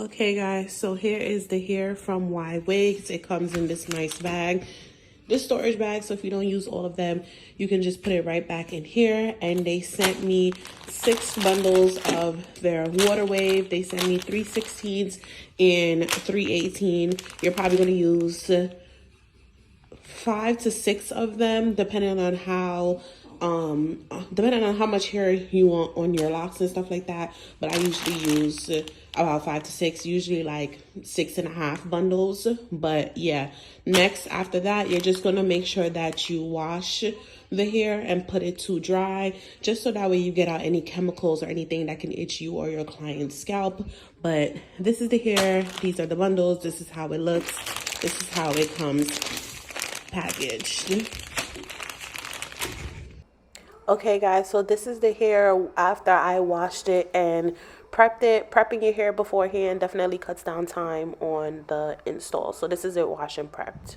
Okay guys, so here is the hair from Ywigs. It comes in this nice bag, this storage bag, so if you don't use all of them, you can just put it right back in here. And they sent me 6 bundles of their water wave. They sent me 3/16 and 3/18. You're probably going to use 5 to 6 of them, depending on how much hair you want on your locks and stuff like that. But I usually use about 5 to 6, usually like 6.5 bundles. But yeah, next after that, you're just gonna make sure that you wash the hair and put it to dry, just so that way you get out any chemicals or anything that can itch you or your client's scalp. But this is the hair, these are the bundles, this is how it looks, this is how it comes packaged. Okay guys, so this is the hair after I washed it and prepped it. Prepping your hair beforehand definitely cuts down time on the install. So this is it wash and prepped.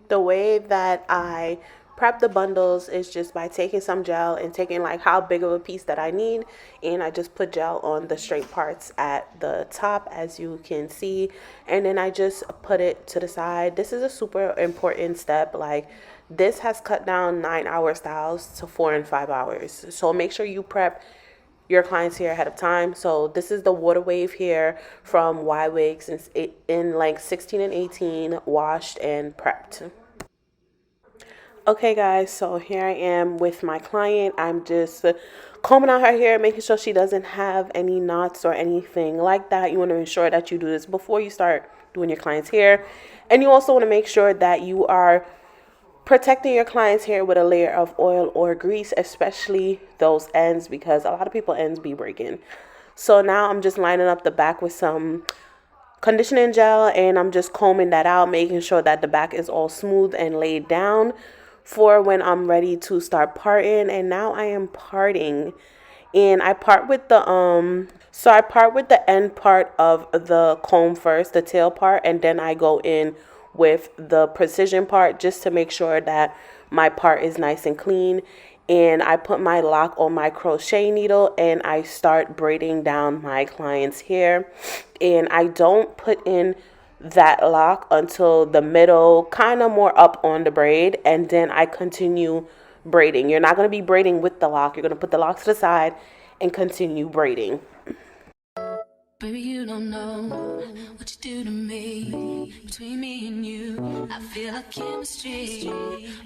The way that I prep the bundles is just by taking some gel and taking like how big of a piece that I need, and I just put gel on the straight parts at the top, as you can see, and then I just put it to the side. This is a super important step. Like, this has cut down 9-hour styles to 4 and 5 hours. So make sure you prep your client's hair ahead of time. So this is the water wave hair from Ywigs in length 16 and 18, washed and prepped. Okay guys, so here I am with my client. I'm just combing out her hair, making sure she doesn't have any knots or anything like that. You want to ensure that you do this before you start doing your client's hair. And you also want to make sure that you are protecting your client's hair with a layer of oil or grease, especially those ends, because a lot of people ends be breaking. So now I'm just lining up the back with some conditioning gel, and I'm just combing that out, making sure that the back is all smooth and laid down for when I'm ready to start parting. And now I am parting, and I part with the I part with the end part of the comb first, the tail part, and then I go in with the precision part just to make sure that my part is nice and clean. And I put my lock on my crochet needle and I start braiding down my client's hair. And I don't put in that lock until the middle, kind of more up on the braid, and then I continue braiding. You're not going to be braiding with the lock. You're going to put the lock to the side and continue braiding. Baby, you don't know what you do to me. Between me and you, I feel like chemistry.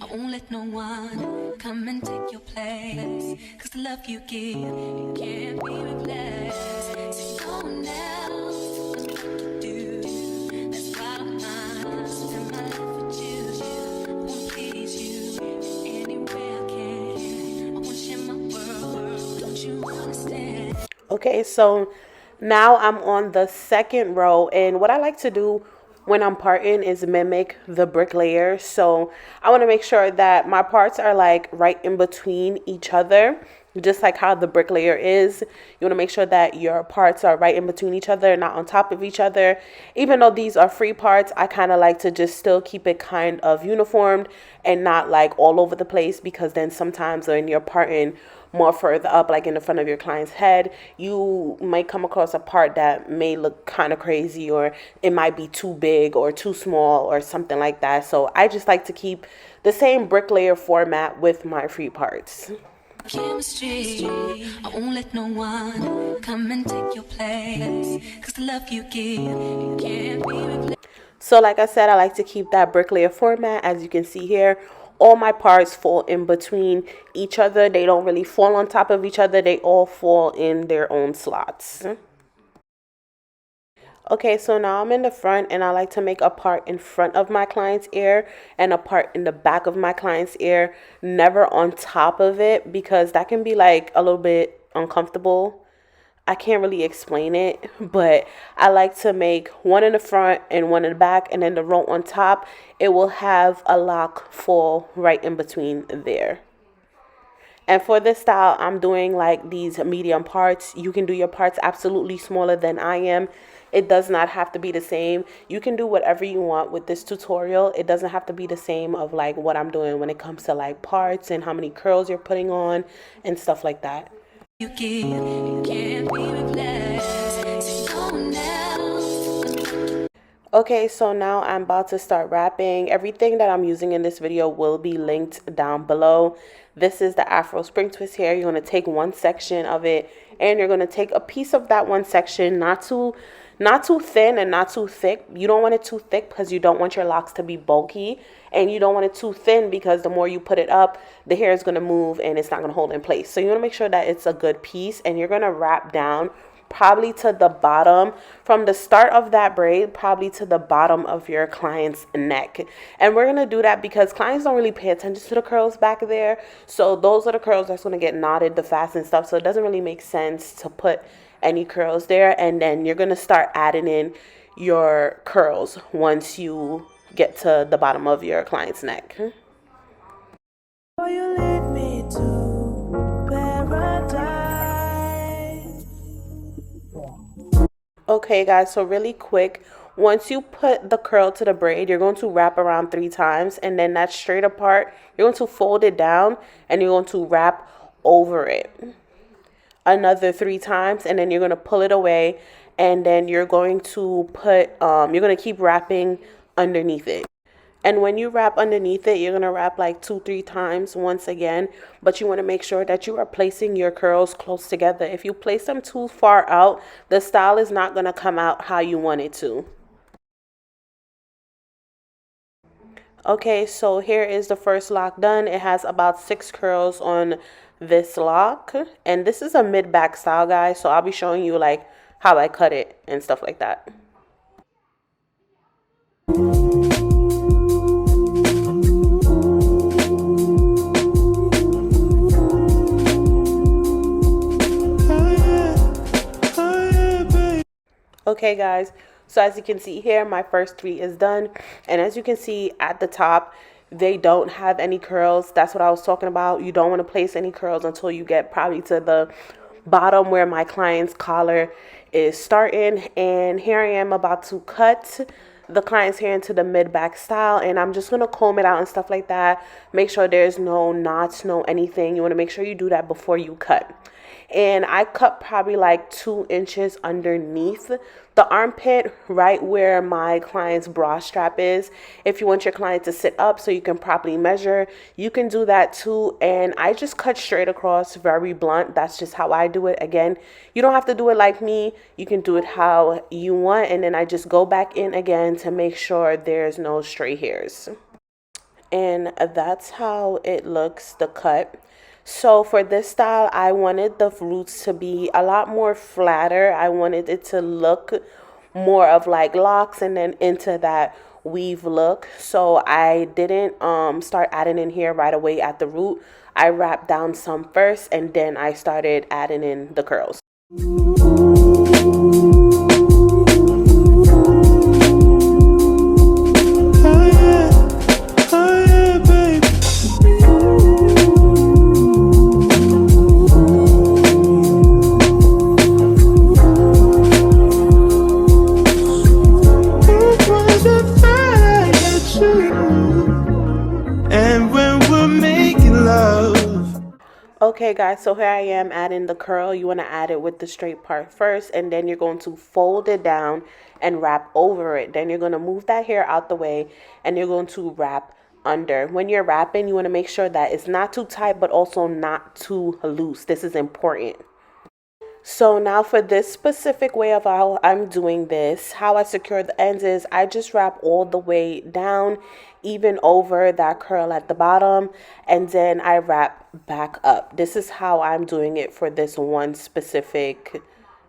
I won't let no one come and take your place. Cause the love you give, you can't be replaced. So no one else knows what to do. That's why I'm mine. Spend my life with you. I won't please you any way I can. I won't share my world. Don't you understand? Okay, so now I'm on the second row, and what I like to do when I'm parting is mimic the bricklayer. So I want to make sure that my parts are like right in between each other, just like how the bricklayer is. You want to make sure that your parts are right in between each other, not on top of each other. Even though these are free parts, I kind of like to just still keep it kind of uniformed and not like all over the place, because then sometimes when you're parting more further up, like in the front of your client's head, you might come across a part that may look kind of crazy, or it might be too big or too small or something like that. So I just like to keep the same bricklayer format with my free parts. Chemistry, I won't let no one come and take your place. Cause the love you give, you can't be replaced. So like I said, I like to keep that bricklayer format. As you can see here, all my parts fall in between each other. They don't really fall on top of each other. They all fall in their own slots. Okay, so now I'm in the front, and I like to make a part in front of my client's ear and a part in the back of my client's ear, never on top of it, because that can be like a little bit uncomfortable. I can't really explain it, but I like to make one in the front and one in the back, and then the row on top, it will have a lock fall right in between there. And for this style, I'm doing like these medium parts. You can do your parts absolutely smaller than I am. It does not have to be the same. You can do whatever you want with this tutorial. It doesn't have to be the same of like what I'm doing when it comes to like parts and how many curls you're putting on and stuff like that. You give, you can't be replaced. So no one else Okay, so now I'm about to start wrapping. Everything that I'm using in this video will be linked down below. This is the Afro spring twist hair. You're going to take one section of it and you're going to take a piece of that one section, not too thin and not too thick. You don't want it too thick because you don't want your locks to be bulky, and you don't want it too thin because the more you put it up, the hair is going to move and it's not going to hold in place. So you want to make sure that it's a good piece, and you're going to wrap down probably to the bottom, from the start of that braid probably to the bottom of your client's neck. And we're going to do that because clients don't really pay attention to the curls back there, so those are the curls that's going to get knotted the fast and stuff, so it doesn't really make sense to put any curls there. And then you're going to start adding in your curls once you get to the bottom of your client's neck. You lead me to paradise. Okay guys, so really quick, once you put the curl to the braid, you're going to wrap around 3 times, and then that straight apart, you're going to fold it down and you're going to wrap over it another 3 times, and then you're going to pull it away, and then you're going to put you're going to keep wrapping underneath it. And when you wrap underneath it, you're going to wrap like 2-3 times once again, but you want to make sure that you are placing your curls close together. If you place them too far out, the style is not going to come out how you want it to. Okay, so here is the first lock done. It has about 6 curls on this lock, and this is a mid-back style, guys, so I'll be showing you like how I cut it and stuff like that. Okay guys, so as you can see here, my first 3 is done, and as you can see at the top, they don't have any curls. That's what I was talking about. You don't want to place any curls until you get probably to the bottom where my client's collar is starting. And here I am about to cut the client's hair into the mid-back style, and I'm just going to comb it out and stuff like that. Make sure there's no knots, no anything. You want to make sure you do that before you cut. And I cut probably like 2 inches underneath the armpit, right where my client's bra strap is. If you want your client to sit up so you can properly measure, you can do that too. And I just cut straight across, very blunt. That's just how I do it. Again, you don't have to do it like me. You can do it how you want. And then I just go back in again to make sure there's no stray hairs. And that's how it looks, the cut. So for this style, I wanted the roots to be a lot more flatter. I wanted it to look more of like locks and then into that weave look. So I didn't start adding in here right away at the root. I wrapped down some first, and then I started adding in the curls. Okay guys, so here I am adding the curl. You want to add it with the straight part first, and then you're going to fold it down and wrap over it. Then you're going to move that hair out the way, and you're going to wrap under. When you're wrapping, you want to make sure that it's not too tight but also not too loose. This is important. So now for this specific way of how I'm doing this, how I secure the ends is I just wrap all the way down, even over that curl at the bottom, and then I wrap back up. This is how I'm doing it for this one specific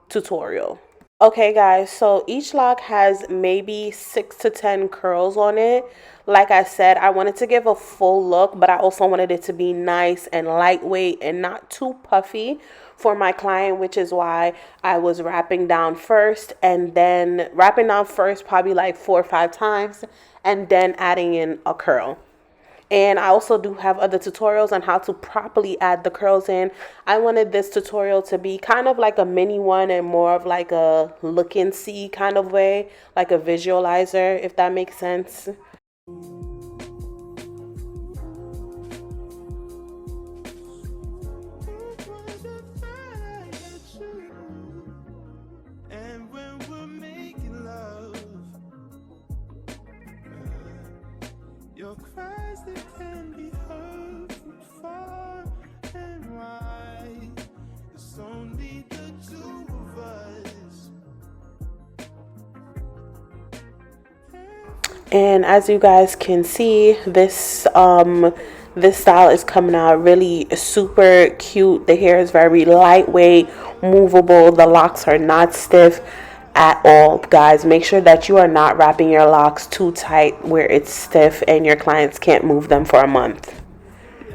tutorial. Okay guys, so each lock has maybe 6 to 10 curls on it. Like I said, I wanted to give a full look, but I also wanted it to be nice and lightweight and not too puffy for my client, which is why I was wrapping down first, and then wrapping down first probably like 4 or 5 times, and then adding in a curl. And I also do have other tutorials on how to properly add the curls in. I wanted this tutorial to be kind of like a mini one and more of like a look and see kind of way, like a visualizer, if that makes sense. cries that can be heard from far and wide. It's only the two of us. And as you guys can see, this style is coming out really super cute. The hair is very lightweight, movable. The locks are not stiff at all. Guys, make sure that you are not wrapping your locks too tight where it's stiff and your clients can't move them for a month.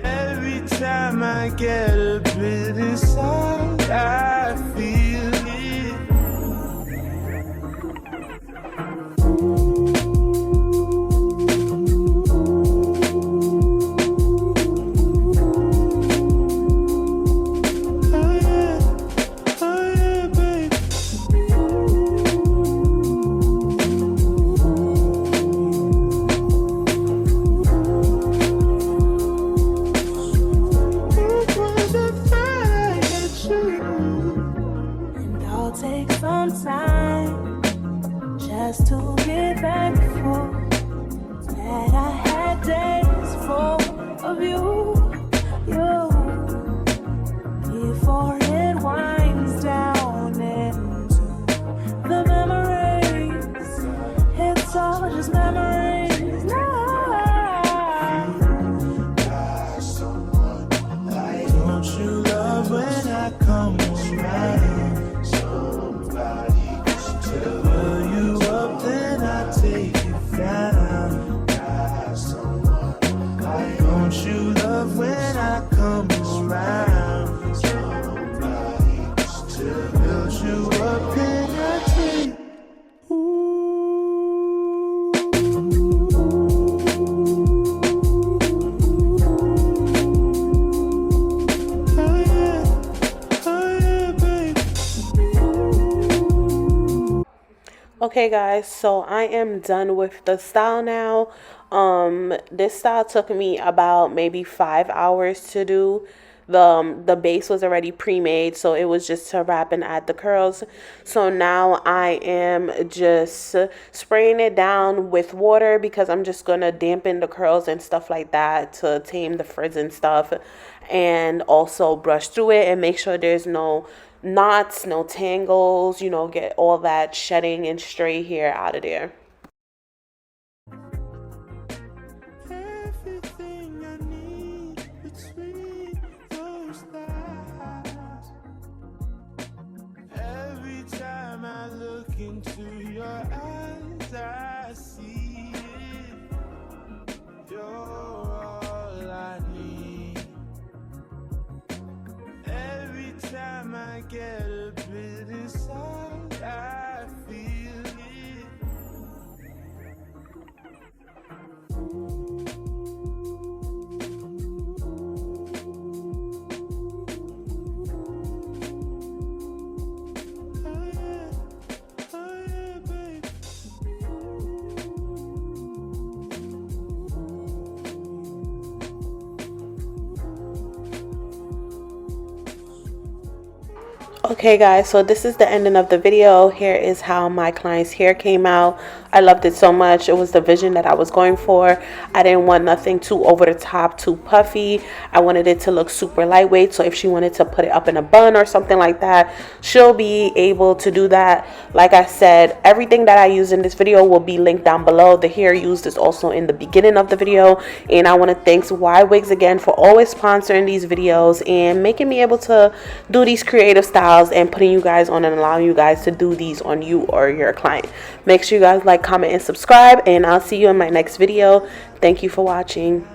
Every time I get a bit inside, I feel it. Just to get back before that I had days full of you, before it winds down into the memories. It's all just memories now. Don't you love when I come around? Somebody fill you up, then I take it down. Don't you love when I come around? Somebody to build you up, then I take. Okay guys, so I am done with the style now. This style took me about maybe 5 hours to do. The base was already pre-made, so it was just to wrap and add the curls. So now I am just spraying it down with water because I'm just gonna dampen the curls and stuff like that to tame the frizz and stuff, and also brush through it and make sure there's no knots, no tangles, get all that shedding and stray hair out of there. Everything I need between those thighs. Every time I look into your eyes, I see it. You're all I need. Every time I get a bit inside, I feel it. Okay guys, so this is the ending of the video. Here is how my client's hair came out. I loved it so much. It was the vision that I was going for. I didn't want nothing too over the top, too puffy. I wanted it to look super lightweight, so if she wanted to put it up in a bun or something like that, she'll be able to do that. Like I said, everything that I use in this video will be linked down below. The hair used is also in the beginning of the video, and I want to thank Ywigs again for always sponsoring these videos and making me able to do these creative styles and putting you guys on and allowing you guys to do these on you or your client. Make sure you guys like, comment, and subscribe, and I'll see you in my next video. Thank you for watching.